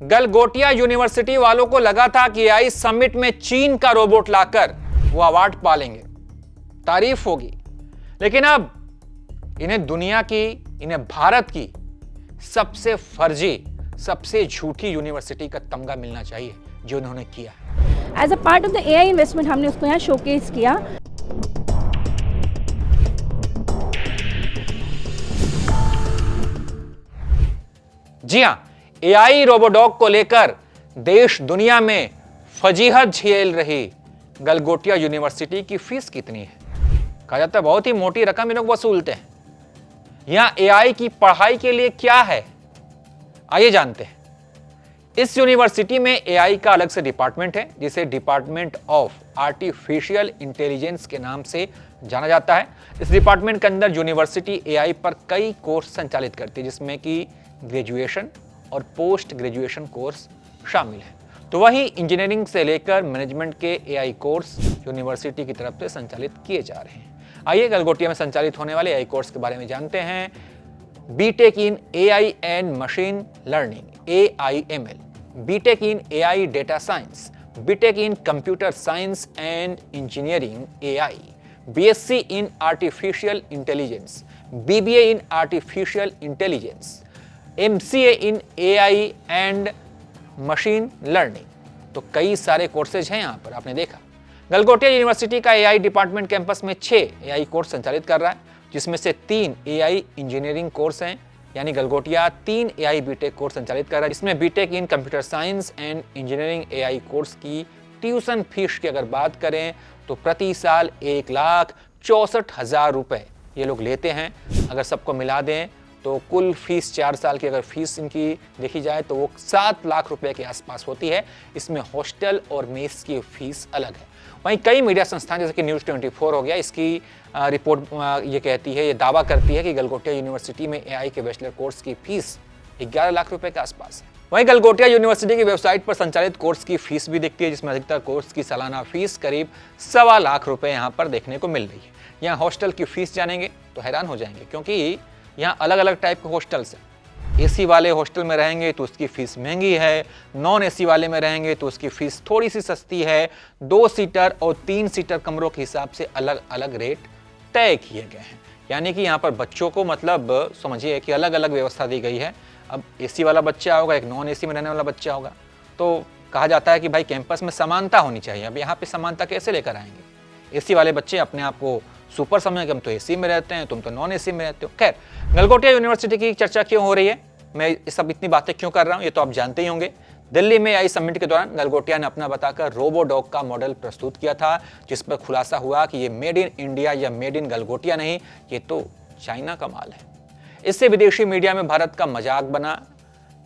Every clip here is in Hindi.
गलगोटिया यूनिवर्सिटी वालों को लगा था कि एआई समिट में चीन का रोबोट लाकर वो अवार्ड पा लेंगे, तारीफ होगी, लेकिन अब इन्हें दुनिया की, इन्हें भारत की सबसे फर्जी, सबसे झूठी यूनिवर्सिटी का तमगा मिलना चाहिए जो उन्होंने किया। As a part of the AI investment हमने उसको यहाँ शोकेस किया। जी हां, एआई रोबोडॉग को लेकर देश दुनिया में फजीहत झेल रही गलगोटिया यूनिवर्सिटी की फीस कितनी है? कहा जाता है बहुत ही मोटी रकम ये लोग वसूलते हैं। यहां एआई की पढ़ाई के लिए क्या है, आइए जानते हैं। इस यूनिवर्सिटी में एआई का अलग से डिपार्टमेंट है जिसे डिपार्टमेंट ऑफ आर्टिफिशियल इंटेलिजेंस के नाम से जाना जाता है। इस डिपार्टमेंट के अंदर यूनिवर्सिटी एआई पर कई कोर्स संचालित करती है जिसमें कि ग्रेजुएशन और पोस्ट ग्रेजुएशन कोर्स शामिल है। तो वही इंजीनियरिंग से लेकर मैनेजमेंट के एआई कोर्स यूनिवर्सिटी की तरफ से संचालित किए जा रहे हैं। आइए गलगोटिया में संचालित होने वाले एआई कोर्स के बारे में जानते हैं। BTech in AI and machine learning AIML, BTech in AI data science, BTech in computer science and engineering AI, BSc in artificial intelligence, BBA in artificial intelligence, MCA in AI and machine learning. तो कई सारे कोर्सेज हैं यहाँ पर, आपने देखा। गलगोटिया यूनिवर्सिटी का एआई डिपार्टमेंट कैंपस में 6 एआई कोर्स संचालित कर रहा है जिसमें से 3 एआई इंजीनियरिंग कोर्स हैं, यानी गलगोटिया 3 एआई बीटेक कोर्स संचालित कर रहा है जिसमें BTech in computer science and engineering AI course की ट्यूशन फीस की अगर बात करें तो प्रति साल 1,64,000 रुपए ये लोग लेते हैं। अगर सबको मिला दें तो कुल फीस 4 साल की अगर फीस इनकी देखी जाए तो वो 7 लाख रुपए के आसपास होती है। इसमें हॉस्टल और मेस की फीस अलग है। वहीं कई मीडिया संस्थान जैसे कि न्यूज़ 24 हो गया, इसकी रिपोर्ट ये कहती है, ये दावा करती है कि गलगोटिया यूनिवर्सिटी में एआई के बैचलर कोर्स की फीस 11 लाख रुपए के आसपास है। वहीं गलगोटिया यूनिवर्सिटी की वेबसाइट पर संचालित कोर्स की फीस भी दिखती है जिसमें अधिकतर कोर्स की सालाना फीस करीब 1.25 लाख रुपए यहाँ पर देखने को मिल रही है। यहाँ हॉस्टल की फीस जानेंगे तो हैरान हो जाएंगे क्योंकि यहाँ अलग अलग टाइप के हॉस्टल्स हैं। एसी वाले हॉस्टल में रहेंगे तो उसकी फीस महंगी है, नॉन एसी वाले में रहेंगे तो उसकी फीस थोड़ी सी सस्ती है। 2 सीटर और 3 सीटर कमरों के हिसाब से अलग अलग रेट तय किए गए हैं। यानी कि यहाँ पर बच्चों को मतलब समझिए कि अलग अलग व्यवस्था दी गई है। अब एसी वाला बच्चा होगा, एक नॉन एसी में रहने वाला बच्चा होगा, तो कहा जाता है कि भाई कैंपस में समानता होनी चाहिए। अब यहाँ पे समानता कैसे लेकर आएंगे? एसी वाले बच्चे अपने आप को सुपर समझ कि हम तो एसी में रहते हैं, तुम तो नॉन एसी में रहते हो। खैर, गलगोटिया यूनिवर्सिटी की चर्चा क्यों हो रही है, मैं ये सब इतनी बातें क्यों कर रहा हूँ, ये तो आप जानते ही होंगे। दिल्ली में एआई समिट के दौरान गलगोटिया ने अपना बताकर रोबोडॉग का मॉडल प्रस्तुत किया था जिस पर खुलासा हुआ कि ये मेड इन इंडिया या मेड इन गलगोटिया नहीं, ये तो चाइना का माल है। इससे विदेशी मीडिया में भारत का मजाक बना।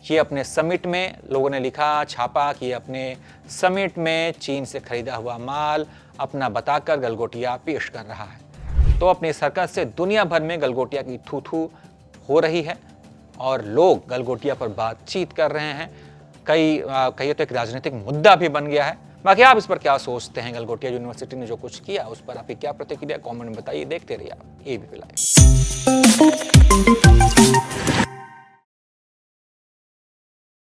ये अपने समिट में लोगों ने लिखा, छापा कि अपने समिट में चीन से खरीदा हुआ माल अपना बताकर गलगोटिया पेश कर रहा है। तो अपनी सरकार से दुनिया भर में गलगोटिया की थू थू हो रही है और लोग गलगोटिया पर बातचीत कर रहे हैं। कई तो एक राजनीतिक मुद्दा भी बन गया है। बाकी आप इस पर क्या सोचते हैं? गलगोटिया यूनिवर्सिटी ने जो कुछ किया उस पर आपकी क्या प्रतिक्रिया, कमेंट में बताइए। देखते रहिए आप एबीपी लाइव।